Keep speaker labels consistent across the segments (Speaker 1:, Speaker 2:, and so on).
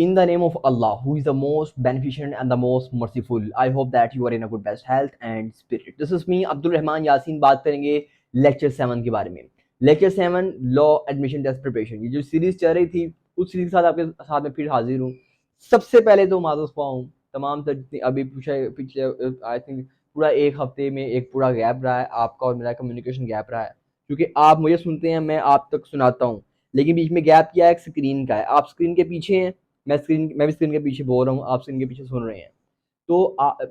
Speaker 1: In the name of Allah, who is the most beneficent and the most merciful, I hope that you are in a good best health and spirit. This is me, Abdul Rahman Yasin. बात करेंगे lecture 7 के बारे में. Lecture 7 law admission test preparation. ये जो series चल रही थी उस सीरीज के साथ आपके साथ में फिर हाजिर हूँ. सबसे पहले तो माजूर ख्वाह हूँ तमाम अभी पिछले आई थिंक पूरा एक हफ्ते में एक पूरा गैप रहा है. आपका और मेरा कम्युनिकेशन गैप रहा है क्योंकि आप मुझे सुनते हैं, मैं आप तक सुनाता हूँ, लेकिन बीच में गैप किया है स्क्रीन का है. आप स्क्रीन के पीछे हैं, मैं भी स्क्रीन के पीछे बोल रहा हूँ, आप स्क्रीन के पीछे सुन रहे हैं. तो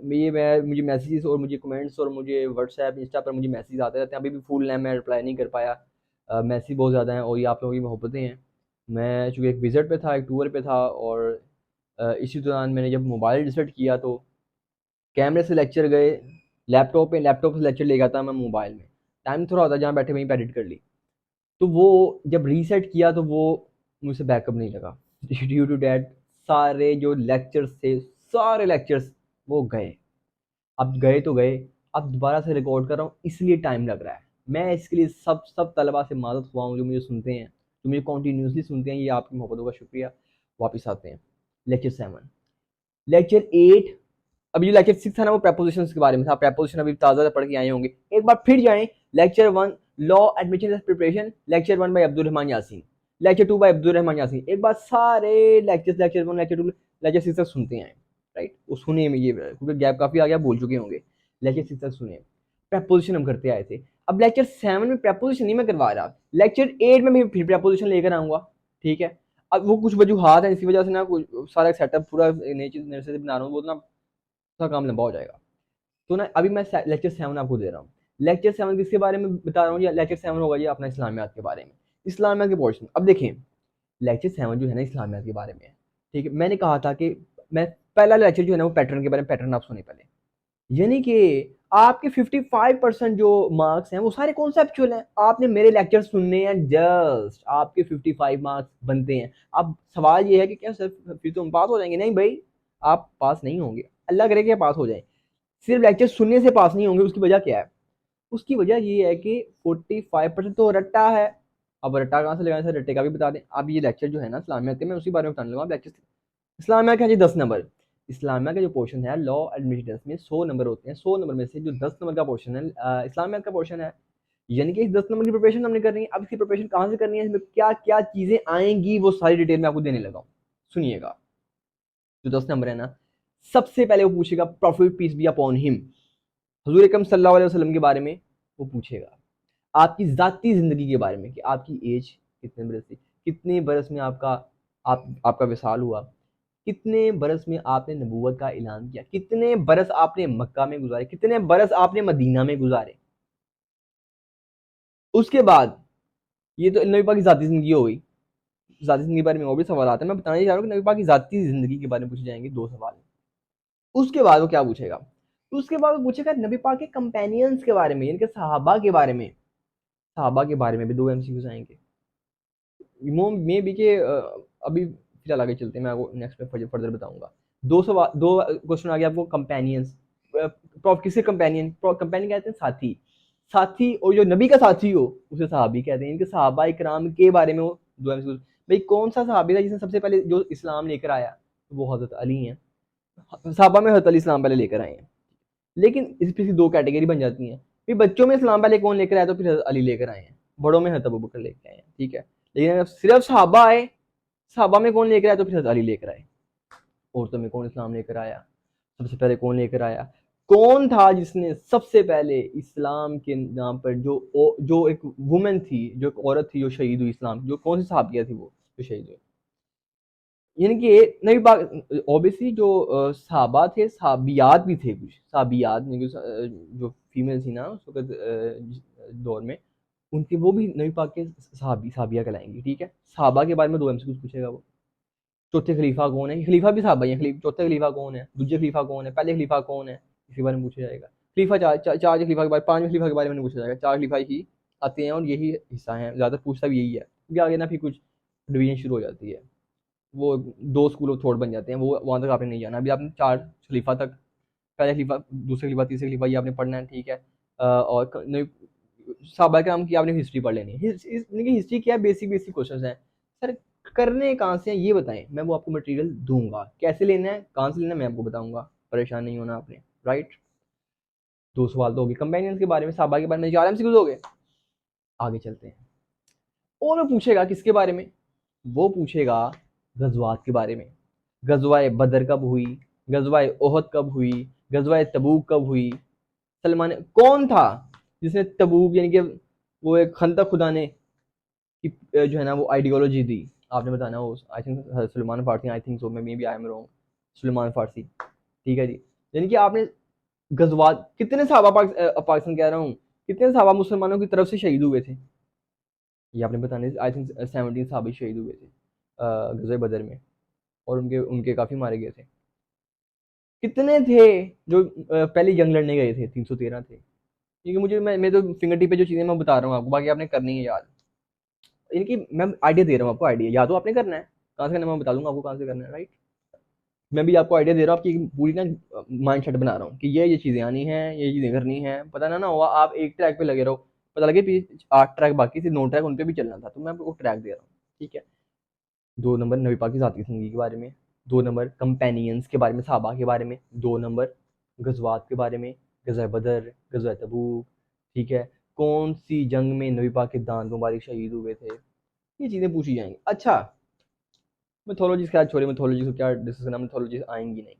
Speaker 1: मुझे मैसेजेस और मुझे कमेंट्स और मुझे व्हाट्सएप इंस्टा पर मुझे मैसेज आते रहते हैं. अभी भी फुल टाइम मैं रिप्लाई नहीं कर पाया. मैसेज बहुत ज़्यादा हैं और ये आप लोगों की मोहब्बतें हैं. मैं चूँकि एक विज़िट पे था, एक टूर पे था, और इसी दौरान मैंने जब मोबाइल रिसेट किया तो कैमरे से लेक्चर गए लैपटॉप से लेक्चर ले गया था मैं मोबाइल में. टाइम थोड़ा होता जहाँ बैठे वहीं पे एडिट कर ली. तो वो जब रीसेट किया तो वो मुझसे बैकअप नहीं लगा. ड्यू टू डैट सारे जो लेक्चर्स थे, सारे लेक्चर्स वो गए. अब गए तो गए, अब दोबारा से रिकॉर्ड कर रहा हूँ इसलिए टाइम लग रहा है. मैं इसके लिए सब तलबा से माज़रत हुआ हूँ जो मुझे सुनते हैं, जो मुझे कॉन्टीन्यूसली सुनते हैं. ये आपकी मोहब्बतों का शुक्रिया. वापस आते हैं लेक्चर 7. लेक्चर 8, अभी जो लेक्चर 6 था ना वो प्रेपोजिशंस के बारे में था. प्रेपोजिशन अभी ताज़ा पढ़ के आए होंगे, एक बार फिर जाएं. Lecture 1 law admission preparation, lecture 1 by Abdul Rahman Yasin, lecture 2 by Abdul Rahman Yasin. एक बार सारे लेक्चर 1 लेक्चर 2 लेक्चर 6 तक सुनते हैं. राइट, वो सुने में ये क्योंकि गैप काफ़ी आ गया, भूल चुके होंगे. लेक्चर 6 तक सुने. प्रेपोजिशन हम करते आए थे. अब लेक्चर 7 में प्रेपोजिशन नहीं मैं करवा रहा, लेक्चर 8 में मैं फिर प्रेपोजिशन लेकर आऊँगा. ठीक है, अब वो कुछ वजूहात हैं, इसी वजह से ना कुछ सारा सेटअप पूरा नए से बना रहा हूँ, वो ना थोड़ा काम लंबा हो जाएगा. तो ना अभी मैं लेक्चर 7 आपको दे रहा हूँ. लेक्चर 7 किसके बारे में बता रहा हूँ? या लेक्चर 7 होगा ये अपना इस्लामियात के बारे में. इस्लामियात के पोर्शन अब देखें. लेक्चर 7 जो है ना इस्लामियात के बारे में है. ठीक है, मैंने कहा था कि मैं पहला लेक्चर जो है ना वो पैटर्न के बारे में, पैटर्न आप सुने पहले. यानी कि आपके 55% जो मार्क्स हैं वो सारे कॉन्सेप्चुअल हैं. आपने मेरे लेक्चर सुनने हैं, जस्ट आपके 55 मार्क्स बनते हैं. अब सवाल ये है कि क्या सर फिर तो हम पास हो जाएंगे? नहीं भाई, आप पास नहीं होंगे. अल्लाह करे कि पास हो जाए. सिर्फ लेक्चर सुनने से पास नहीं होंगे. उसकी वजह क्या है? उसकी वजह ये है कि 45% तो रट्टा है. अब रट्टा कहाँ से लगाना है, रट्टे का भी बता दें. अब ये लेक्चर जो है ना इस्लामिया के, मैं उसी बारे में बताने लगा. लेक्चर इस्लामिया का जी 10 नंबर. इस्लामिया का जो पोर्शन है लॉ एडमिशन में 100 नंबर होते हैं. 100 नंबर में से जो 10 नंबर का पोर्शन है इस्लामिया का पोर्शन है. यानी कि इस 10 नंबर की प्रिपरेशन हमने करनी है. अब इसकी प्रिपरेशन कहाँ से करनी है, इसमें क्या क्या चीज़ें आएंगी, वो सारी डिटेल में आपको देने लगा हूँ. सुनिएगा. जो 10 नंबर है ना, सबसे पहले वो पूछेगा prophet peace be upon him, हुजूर अकरम सल्लल्लाहु अलैहि वसल्लम के बारे में वो पूछेगा. आपकी ज़ाती ज़िंदगी के बारे में कि आपकी एज कितने बरस थी, कितने बरस में आपका विसाल हुआ, कितने बरस में आपने नबूवत का ऐलान किया, कितने बरस आपने मक्का में गुजारे, कितने बरस आपने मदीना में गुजारे. उसके बाद ये तो नबी पाक की ज़ाती ज़िंदगी हो गई. ज़ाती ज़िंदगी के बारे में और भी सवाल आते हैं. मैं बताना चाह रहा हूँ कि नबी पाक की ज़ाती ज़िंदगी के बारे में पूछे जाएंगे 2 सवाल. उसके बाद वो क्या पूछेगा? उसके बाद वो पूछेगा नबी पाक के कंपेनियंस के बारे में, यानी कि सहाबा के बारे में. सहाबा के बारे में भी 2 एमसीक्यूज आएंगे. मे बी के अभी फिलहाल आगे चलते हैं, मैं आपको नेक्स्ट में फर्दर बताऊंगा. 2 क्वेश्चन आ गया आपको. कंपेनियंस, किसके कंपेनियन? कंपेनियन कहते हैं साथी. साथी, और जो नबी का साथी हो उसे सहाबी कहते हैं. इनके सहाबा इकराम के बारे में वो 2 एमसीक्यूज. भाई कौन सा सहाबी था जिसने सबसे पहले जो इस्लाम लेकर आया? वो हजरत अली हैं. सहाबा में हजरत अली इस्लाम पहले लेकर आए हैं. लेकिन इस पे 2 कैटेगरी बन जाती हैं. फिर बच्चों में इस्लाम पहले कौन लेकर आया? तो फिर हजरत अली लेकर आए हैं. बड़ों में हजरत अबू बकर लेकर आए हैं. ठीक है, लेकिन अगर सिर्फ सहाबा आए, सहाबा में कौन लेकर आया? तो फिर हजरत अली लेकर आए. औरतों में कौन इस्लाम लेकर आया? सबसे पहले कौन लेकर आया? कौन था जिसने सबसे पहले इस्लाम के नाम पर जो एक वुमेन थी, जो एक औरत थी जो शहीद हुई इस्लाम, जो कौन सी सहाबिया थी वो जो शहीद हुई? यानी कि नबी पाक ऑब्वियसली जो सहाबा थे, सहाबियात भी थे. कुछ सहाबियात जो फीमेल थी ना उस वक्त दौर में, उनके वो भी नबी पाक के सहाबिया कहलाएंगी. ठीक है, सहाबा के बारे में 2 एमसीक्यूज पूछेगा वो. चौथे खलीफा कौन है? खलीफा भी सहाबा ही है. चौथे खलीफा कौन है, दूसरे खलीफा कौन है, पहले खलीफा कौन है, इसके बारे में पूछा जाएगा. खलीफा चार खलीफा के बारे, 5वें खलीफा के बारे में नहीं पूछा जाएगा. 4 खलीफा ही आते हैं और यही हिस्सा है, ज़्यादा पूछता भी यही है, क्योंकि आगे ना फिर कुछ डिवीजन शुरू हो जाती है. वो 2 स्कूल ऑफ थॉट बन जाते हैं, वो वहाँ तक आपने नहीं जाना. अभी आपने 4 खलीफा तक, पहले खलीफा, दूसरे खलीफा, तीसरे खलीफा, ये आपने पढ़ना है. ठीक है, और सहाबा कराम की आपने हिस्ट्री पढ़ लेनी है. हिस्ट्री क्या है? बेसिक बेसिक क्वेश्चन हैं. सर करने कहाँ से हैं ये बताएं, मैं वो आपको मटेरियल दूंगा। कैसे लेना है, कहाँ से लेना है, मैं आपको बताऊंगा, परेशान नहीं होना आपने, राइट। 2 सवाल तो हो गए कंपेनियंस के बारे में, साहबा के बारे में, 4 MCQ हो गए। आगे चलते हैं। और वो पूछेगा किसके बारे में, वो पूछेगा गजवात के बारे में। गजवाए बदर कब हुई, गजवाए ओहद कब हुई, गजवाए तबूक कब हुई, सलमान कौन था जिसने तबूक यानी कि वो एक खंदक खुदा ने जो है ना वो आइडियोलॉजी दी, आपने बताना वो I think Salman Farsi, I think so, may be I am wrong, Salman Farsi, ठीक है जी। यानी कि आपने गजवात कितने सहाबा पाकिस्तान कह रहा हूँ, कितने सहाबा मुसलमानों की तरफ से शहीद हुए थे, ये आपने बताने, आई थिंक 17 सहाबा शहीद हुए थे गज़वे बदर में, और उनके उनके काफ़ी मारे गए थे। कितने थे जो पहली जंग लड़ने गए थे, 313 थे। क्योंकि मुझे मैं तो फिंगर टिप पे जो चीज़ें मैं बता रहा हूँ आपको, बाकी आपने करनी है याद। इनकी मैं आइडिया दे रहा हूँ आपको, आइडिया या तो आपने करना है, कहाँ से करना है मैं बता दूंगा आपको कहाँ से करना है, राइट। मैं भी आपको आइडिया दे रहा हूँ, आपकी पूरी ना माइंड सेट बना रहा हूँ कि ये चीज़ें आनी हैं, ये चीज़ें करनी है, पता ना हुआ आप एक ट्रैक पे लगे रहो, पता लगे 8 ट्रैक बाकी थे, 9 ट्रैक उन पे भी चलना था, तो मैं आपको ट्रैक दे रहा हूँ, ठीक है। 2 नंबर नबी पाक की ज़ाती ज़िंदगी के बारे में, 2 नंबर कंपेनियंस के बारे में, सहाबा के बारे में, 2 नंबर गज़वात के बारे में, गज़वा बदर, गज़वा तबूक, ठीक है, कौन सी जंग में नबी पाक के दांत मुबारक शहीद हुए थे, ये चीज़ें पूछी जाएंगी। अच्छा, मिथोलॉजीज क्या छोड़े, मिथोलॉजी को क्या डिस्कस करना, मिथोलॉजीज आएंगी नहीं,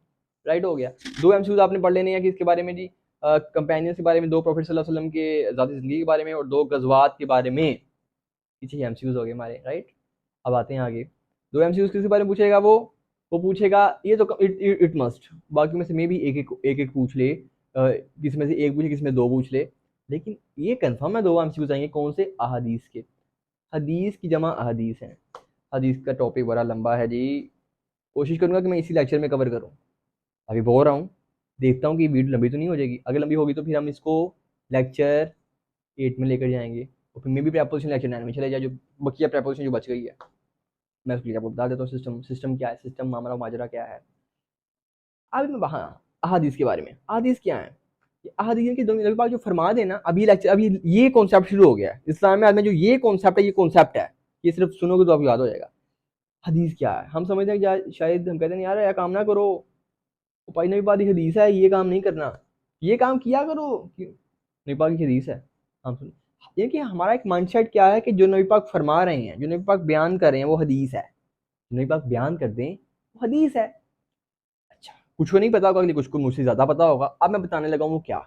Speaker 1: राइट हो गया। 2 MCQs आपने पढ़ लेने हैं कि इसके बारे में जी, कंपेनियंस के बारे में, 2 प्रॉफिट सल्लल्लाहु अलैहि वसल्लम के ज़ाती ज़िंदगी के बारे में, और 2 गज़वात के बारे में। पीछे MCQs हो गए हमारे, राइट। अब आते हैं आगे। 2 MCQs किसके बारे में पूछेगा, वो पूछेगा, ये तो इट मस्ट, बाकी में से मे भी एक एक पूछ ले, किसी में से एक पूछे, किसी में 2 पूछ ले, लेकिन ये कंफर्म है 2 MCQs आएंगे, कौन से, अहादीस के। हदीस की जमा अहादीस है। हदीस का टॉपिक बड़ा लंबा है जी, कोशिश करूंगा कि मैं इसी लेक्चर में कवर करूं। अभी बोल रहा हूँ, देखता हूँ कि वीडियो लंबी तो नहीं हो जाएगी, अगर लंबी होगी तो फिर हम इसको लेक्चर 8 में लेकर जाएंगे, और फिर मे भी प्रेपोजिशन लेक्चर 9 में चले जाए, जो बकिया प्रेपोजिशन जो बच गई है, मैं उसके लिए आपको बता देता हूँ सिस्टम क्या है, सिस्टम मामला माजरा क्या है। अभी मैं वहाँ अहादीस के बारे में, अहादीस क्या है, अहादीस की नबी पाक जो फरमा देना, अभी लेक्चर, अभी ये कॉन्सेप्ट शुरू हो गया है इस्लाम में। आज में जो ये कॉन्सेप्ट है, ये कॉन्सेप्ट है, ये सिर्फ सुनोगे तो आपको याद हो जाएगा। हदीस क्या है, हम समझते हैं कि शायद हम कहते हैं यार यह काम ना करो, भाई नबी पाक की हदीस है, ये काम नहीं करना, ये काम किया करो, नबी पाक की हदीस है, हम सुन। ये कि हमारा एक माइंडसेट क्या है कि जो नबी पाक फरमा रहे हैं, जो नबी पाक बयान कर रहे हैं, वो हदीस है, नबी पाक बयान कर दें वो हदीस है। अच्छा, कुछ को नहीं पता होगा, कुछ को मुझसे ज्यादा पता होगा, अब मैं बताने लगा हूँ वो क्या।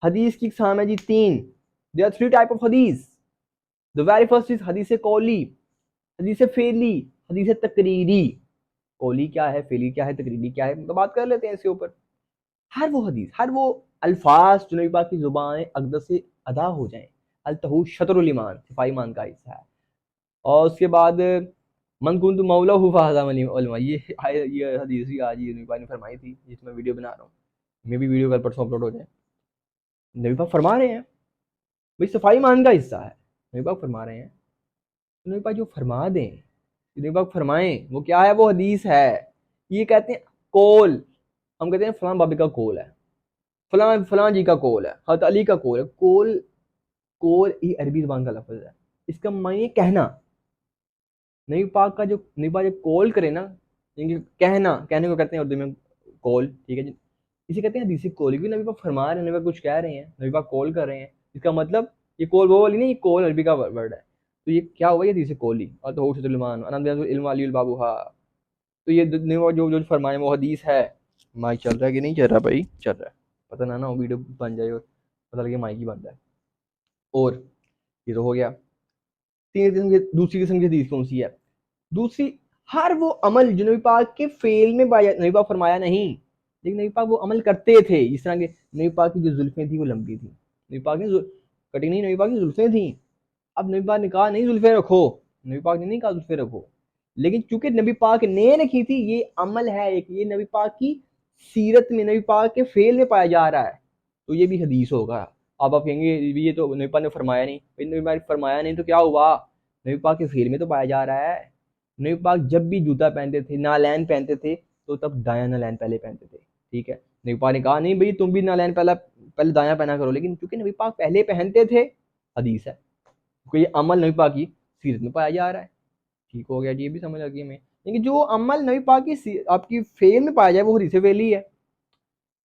Speaker 1: हदीस की इकसाम है जी 3, देयर आर 3 टाइप ऑफ हदीस। द वेरी फर्स्ट इज हदीस कौली, हदीस फेली, हदीस तकरीरी। कौली क्या है, फेली क्या है, तकरीरी क्या है, तो बात कर लेते हैं इसके ऊपर। हर वो हदीस, हर वो अल्फाज जो नबी पाक की जुबान अकदस से अदा हो जाए, अल-तहू शतरुल ईमान, सिपाही ईमान का हिस्सा है। और उसके बाद मन कुंतु मौलाहु फहज़ा वली उलमा, ये हदीस भी आज ही नबी पाक ने फरमाई थी, जिसमें वीडियो बना रहा हूँ, मे भी वीडियो कल परसों अपलोड हो जाए। नबी पाक फरमा रहे हैं भाई सफाई ईमान का हिस्सा है, नबी पाक फरमा रहे हैं, तो नबी पाक जो फरमा दें, नबी पाक फरमाएं, वो क्या है, वो हदीस है। ये कहते हैं कौल, हम कहते हैं फलां बाबे का कौल है, फलां फलां जी का कौल है, हज़रत अली का कौल है। कौल, कौल ये अरबी ज़ुबान का लफ्ज़ है, इसका माने कहना। नबी पाक का जो नबी पाक जब कौल करे ना, यानी कहना, कहने को कहते हैं उर्दू में कौल, ठीक है जी। इसे कहते हैं हदीस कौल, क्योंकि नबी पाक फरमा रहे हैं, नबी पाक कुछ कह रहे हैं, नबी पाक कौल कर रहे हैं, इसका मतलब ये कौल वो वाली नहीं, ये कौल अरबी का वर्ड है, तो ये क्या हुआ, ये हदीस कौली। और तो होशतुलमान अनंद इल्म अली बाबूहा, तो ये जो जो जो फरमाए वो हदीस है। माइक चल रहा है कि नहीं चल रहा भाई, चल रहा है, पता ना हो वीडियो बन जाए और पता लगे माइक ही बन रहा है। और ये तो हो गया। तीन किस्म की, दूसरी किस्म की हदीस कौन सी है, दूसरी, हर वो अमल जो नबी पाक के फेल में पाया, नबी पाक फरमाया नहीं, लेकिन नबी पाक वो अमल करते थे। इस तरह के नबी पाक की जो जुल्फें थी वो लंबी थी, नबी पाक की कटी नहीं, नबी पाक की जुल्फें थी। अब नबी पाक ने कहा नहीं जुल्फें रखो, नबी पाक ने नहीं कहा जुल्फें रखो, लेकिन चूंकि नबी पाक ने रखी थी, ये अमल है एक, ये नबी पाक की सीरत में, नबी पाक के फेल में पाया जा रहा है, तो ये भी हदीस होगा। अब आप कहेंगे ये तो नबी पाक ने फरमाया नहीं, नबी पाक ने फरमाया नहीं तो क्या हुआ, नबी पाक के फेल में तो पाया जा रहा है। नबी पाक जब भी जूता पहनते थे, नालैन पहनते थे, तो तब दायां नालैन पहले पहनते थे, ठीक है। नबी पाक ने कहा नहीं भाई तुम भी नालैन पहले पहले दायां पहना करो, लेकिन चूंकि नबी पाक पहले पहनते थे, हदीस है, क्योंकि ये अमल नबी पाक की सीरत में पाया जा रहा है, ठीक हो गया जी, ये भी समझ आ गई हमें। लेकिन जो अमल नबी पाक की आपकी फेल में पाया जाए वो हदीस फेली है।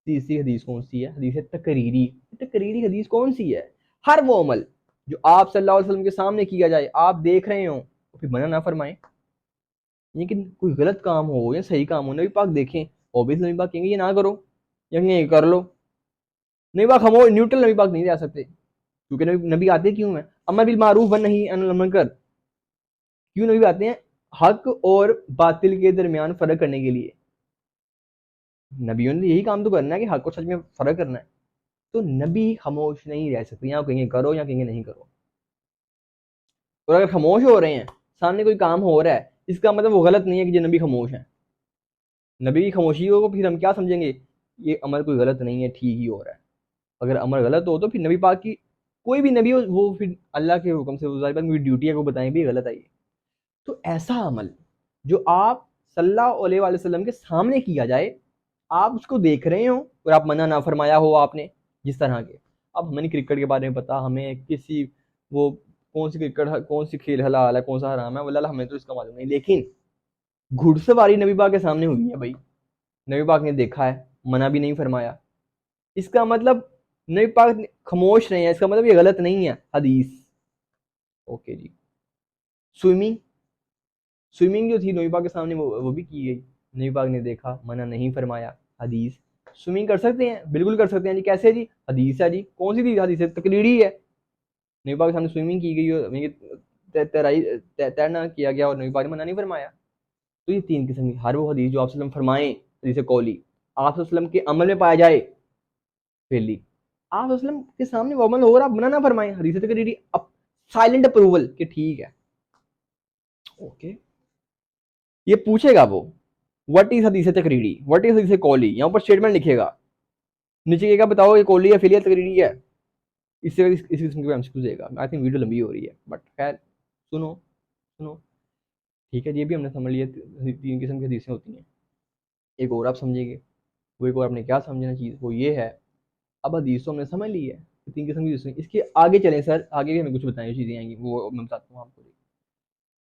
Speaker 1: तीसरी हदीस कौन सी है? हदीस तकरीरी। तकरीरी हदीस कौन सी है? हर वो अमल जो आप सल्लल्लाहु अलैहि वसल्लम के सामने किया जाए, आप देख रहे हो, तो फिर मना ना फरमाएं। लेकिन कोई गलत काम हो या सही काम हो, नबी पाक देखें, ऑब्वियसली नबी पाक कहेंगे ये ना करो, या कहेंगे ये कर लो। नबी पाक हम न्यूट्रल नबी पाक नहीं रह सकते, क्योंकि नबी आते क्यों है? अमर बिल मारूफ व नही अनिल मुनकर। क्यों नबी आते हैं? हक और बातिल के दरमियान फर्क करने के लिए। नबियों ने यही काम तो करना है कि हक और सच में फर्क करना है। तो नबी खामोश नहीं रह सकते, या कहेंगे करो या कहेंगे नहीं करो। और अगर खामोश हो रहे हैं, सामने कोई काम हो रहा है, इसका मतलब वो गलत नहीं है कि जो नबी खामोश है। नबी की खामोशी को फिर हम क्या समझेंगे? ये अमल कोई गलत नहीं है, ठीक ही हो रहा है। अगर अमल गलत हो तो फिर नबी पाक की, कोई भी नबी हो वो फिर अल्लाह के हुक्म से, वो मेरी ड्यूटी है वो बताएं भी गलत है ये। तो ऐसा अमल जो आप सल्लल्लाहु अलैहि वसल्लम के सामने किया जाए, आप उसको देख रहे हो और आप मना ना फरमाया हो आपने, जिस तरह के, अब हमें नहीं क्रिकेट के बारे में पता, हमें किसी वो कौन सी क्रिकेट, कौन सी खेल हलाल है, कौन सा हराम है, वल्लाह हमें तो इसका मालूम नहीं। लेकिन घुड़सवारी नबी पाक के सामने हुई है भाई, नबी पाक ने देखा है, मना भी नहीं फरमाया। इसका मतलब नबी पाक खामोश रहे हैं, इसका मतलब ये गलत नहीं है हदीस। ओके जी। स्विमिंग, स्विमिंग जो थी नबी पाक के सामने वो भी की गई, नबी पाक ने देखा, मना नहीं फरमाया, हदीस। स्विमिंग कर सकते हैं, बिल्कुल कर सकते हैं जी। कैसे जी? हदीस है जी। कौन सी थी हदीस है? तकरीरी है। नबी पाक के सामने स्विमिंग की गई, तैरना किया गया और नबी पाक ने मना नहीं फरमाया। तो ये तीन किस्म की हर वो हदीस जो आप सल्लम फरमाएं, हदीस कौली, आप सल्लम के अमल में पाया जाए, फेली। आप सल्लम के सामने वो अमल हो रहा, आप मना ना फरमाएं, हदीस तकरीरी, साइलेंट अप्रूवल कि ठीक है, ओके। ये पूछेगा वो, व्हाट इज हदीस तकरीरी, व्हाट इज हदीस कौली, यहाँ ऊपर स्टेटमेंट लिखेगा, नीचे कहेगा बताओ ये कौली है, फेलियर तकरीरी है। इससे इस किस्म के एमसीक्यू देगा। आई थिंक वीडियो लंबी हो रही है, बट खैर सुनो, सुनो, ठीक है। ये भी हमने समझ लिया, तीन किस्म की हदीसें होती हैं। एक और आप समझिएगा, वो एक और आपने क्या समझना चीज़, वो ये है, अब हदीस तो हमने समझ ली है, तीन किस्म की हदीसें। इसके आगे चलें सर, आगे हमें कुछ बताएं चीज़ें आएंगी, वो मैं बताता हूँ आपको।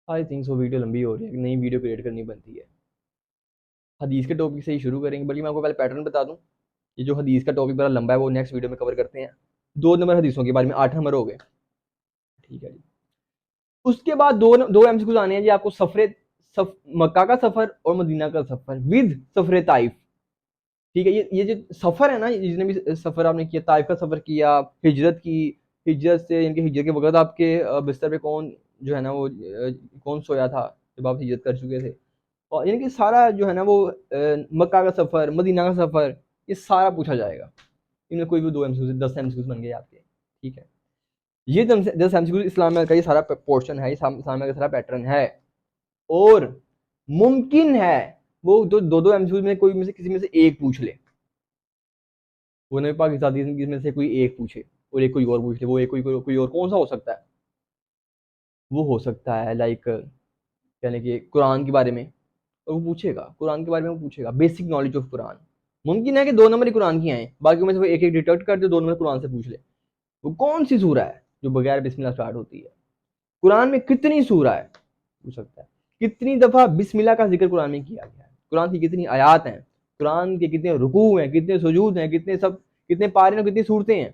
Speaker 1: आई थिंक वो वीडियो लंबी हो रही है, नई वीडियो क्रिएट करनी बनती है। हदीस के टॉपिक से ही शुरू करेंगे, बल्कि मैं आपको पहले पैटर्न बता दूं। ये जो हदीस का टॉपिक बड़ा लंबा है, वो नेक्स्ट वीडियो में कवर करते हैं। 2 नंबर हदीसों के बारे में, 8 नंबर हो गए, ठीक है जी। उसके बाद दो दो एमसीक्यूज आने हैं जी आपको, मक्का का सफर और मदीना का सफर विद सफर ताइफ। ठीक है, ये जो सफर है ना, जितने भी सफर आपने किया, ताइफ का सफर किया, हिजरत की, हिजरत से इनके हिजरत के वक्त आपके बिस्तर पे कौन जो है ना वो कौन सोया था जब आप हिजरत कर चुके थे, और यानी कि सारा जो है ना वो मक्का का सफर, मदीना का सफर, ये सारा पूछा जाएगा। इनमें कोई भी 2 एमसीक्यूज, 10 एमसीक्यूज बन गए आपके, ठीक है। ये 10 एमसीक्यूज इस्लाम में का ये सारा पोर्शन है, इस्लाम में का सारा पैटर्न है। और मुमकिन है वो दो एमसीक्यूज में कोई में से किसी में से एक पूछ ले, वो नबी पाक की हदीस में से कोई एक पूछे और एक कोई और पूछ ले, वो एक कोई और कौन सा हो सकता है? वो हो सकता है लाइक, यानी कि कुरान के बारे में, और वो पूछेगा कुरान के बारे में, वो पूछेगा बेसिक नॉलेज ऑफ कुरान। मुमकिन है कि 2 नंबर ही कुरान की आए, बाकी में से वो एक एक डिटेक्ट कर दे, 2 नंबर कुरान से पूछ ले। वो कौन सी सूरा है जो बगैर बिस्मिल्लाह स्टार्ट होती है? कुरान में कितनी सूरा है, पूछ सकता है। कितनी दफा बिस्मिल्लाह का जिक्र कुरान में किया गया है? कुरान की कितनी आयात हैं? कुरान के कितने रुकू हैं, कितने सुजूद हैं, कितने सब, कितने पारे हैं, कितनी सूरतें हैं?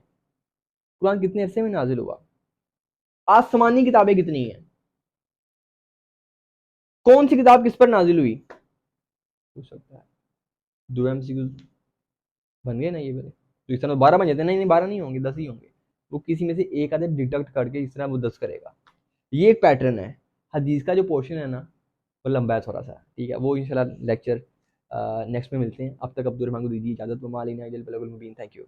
Speaker 1: कुरान कितने अरसे में नाजिल हुआ? आसमानी किताबें कितनी हैं? कौन सी किताब किस पर नाजिल हुई? पूछ सकता है। 2 एमसीक्यू बन गए ना ये वाले, तो इस तरह 12 बन जाते हैं। नहीं नहीं, 12 नहीं होंगे, 10 ही होंगे। वो किसी में से एक आधे डिडक्ट करके इस तरह वो 10 करेगा। ये एक पैटर्न है। हदीस का जो पोर्शन है ना, वो लंबा है थोड़ा सा, ठीक है। वो इंशाल्लाह लेक्चर नेक्स्ट में मिलते हैं। अब तक अब्दुल रहमान को दीजिए इजाजत। मालिना, थैंक यू।